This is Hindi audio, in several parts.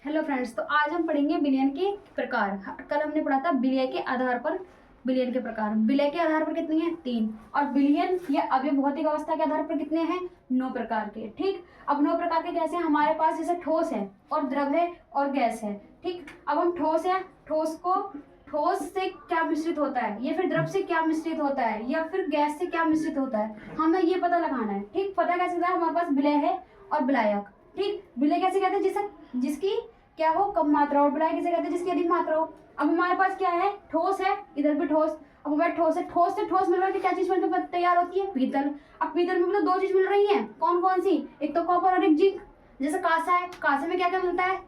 हेलो फ्रेंड्स, तो आज हम पढ़ेंगे विलयन के प्रकार। कल हमने पढ़ा था विलय के आधार पर विलयन के प्रकार। विलय के आधार पर कितने हैं? 3। और विलयन या अवयव भौतिक अवस्था के आधार पर कितने हैं? 9 प्रकार के। ठीक, अब 9 प्रकार के कैसे? हमारे पास जैसे ठोस है और द्रव है और गैस है। ठीक, अब हम ठोस है, ठोस से क्या मिश्रित होता है, या फिर द्रव से क्या मिश्रित होता है, या फिर गैस से क्या मिश्रित होता है, हमें ये पता लगाना है। ठीक, पता कैसे होता है? हमारे पास विलय है और विलायक। ठीक, विलय कैसे कहते हैं? जिसकी क्या हो, कम मात्रा, और विलायक किसे कहते हैं? जिसकी अधिक मात्रा हो। अब हमारे पास क्या है? ठोस है, इधर भी ठोस। अब हमारे ठोस है, ठोस से ठोस मिलकर के क्या चीज बनकर तैयार होती है? पीतल। अब पीतल में तो 2 चीज मिल रही है, कौन कौन सी? एक तो कॉपर और एक जिंक। जैसे कांसा है, कांसे में क्या क्या मिलता है?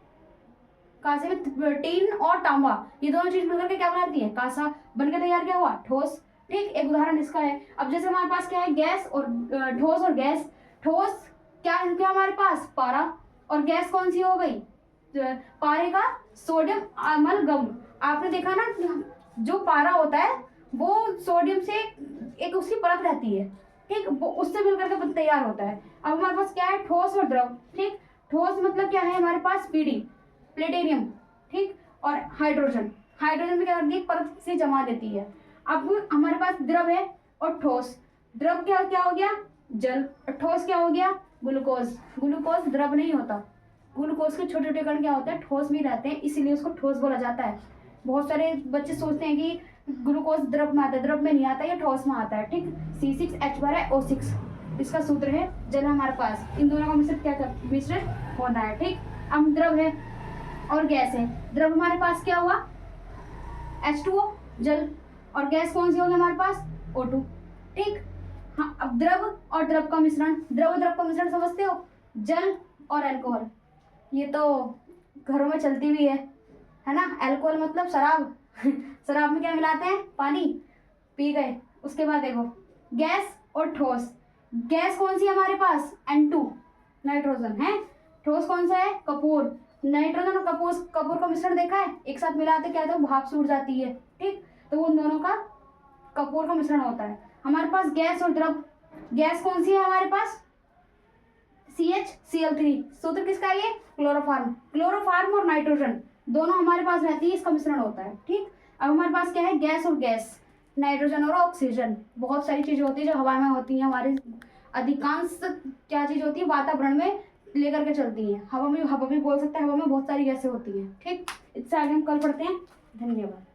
कांसे में टीन और तांबा, ये दोनों चीज मिलकर के क्या बनाती है? कांसा। बनकर तैयार क्या हुआ? ठोस। ठीक, एक उदाहरण इसका है। अब जैसे हमारे पास क्या है? गैस और ठोस और गैस। ठोस क्या हमारे पास? पारा। और गैस कौन सी हो गई? पारे का सोडियम अमलगम। आपने देखा ना, जो पारा होता है वो सोडियम से एक उसकी परत रहती है। ठीक, वो उससे मिलकर के तैयार होता है। अब हमारे पास क्या है? ठोस और द्रव। ठीक, ठोस मतलब क्या है? हमारे पास पीडी, प्लेटिनियम। ठीक, और हाइड्रोजन। हाइड्रोजन में क्या करती है? परत से जमा देती है। अब हमारे पास द्रव है और ठोस। द्रव क्या क्या हो गया? जल। और ठोस क्या हो गया? ग्लूकोज। ग्लूकोज द्रव नहीं होता। ग्लूकोज के छोटे छोटे कण क्या होते हैं? ठोस भी रहते हैं, इसीलिए उसको ठोस बोला जाता है। बहुत सारे बच्चे सोचते हैं कि ग्लूकोज द्रव में आता है, द्रव में नहीं आता, ये ठोस में आता है। ठीक, C6H12O6 इसका सूत्र है। जल हमारे पास, इन दोनों का मिश्रित होना है। ठीक, अब द्रव है और गैस है। द्रव हमारे पास क्या हुआ? H2O जल। और गैस कौन सी होगी हमारे पास? O2। ठीक, हाँ, अब द्रव और द्रव का मिश्रण, द्रव का मिश्रण समझते हो? जल और अल्कोहल। ये तो घरों में चलती भी है ना? अल्कोहल मतलब शराब। शराब में क्या मिलाते हैं? पानी। पी गए। उसके बाद देखो, गैस और ठोस। गैस कौन सी है हमारे पास? N2 नाइट्रोजन है। ठोस कौन सा है? कपूर। नाइट्रोजन और कपूर का मिश्रण देखा है? एक साथ मिलाते क्या होता है? भाप से उड़ जाती है। ठीक, तो वो दोनों का कपूर का मिश्रण होता है। हमारे पास गैस और द्रव। गैस कौन सी है हमारे पास? CHCl3। सूत्र किसका है? ये क्लोरोफार्म। क्लोरोफार्म और नाइट्रोजन दोनों हमारे पास रहती है, इसका मिश्रण होता है। ठीक, अब हमारे पास क्या है? गैस और गैस, नाइट्रोजन और ऑक्सीजन। बहुत सारी चीजें होती है जो हवा में होती है। हमारी अधिकांश क्या चीज होती है? वातावरण में लेकर के चलती है। हवा भी बोल सकते हैं, हवा में बहुत सारी गैसें होती हैं। ठीक, इससे आगे हम कल पढ़ते हैं। धन्यवाद।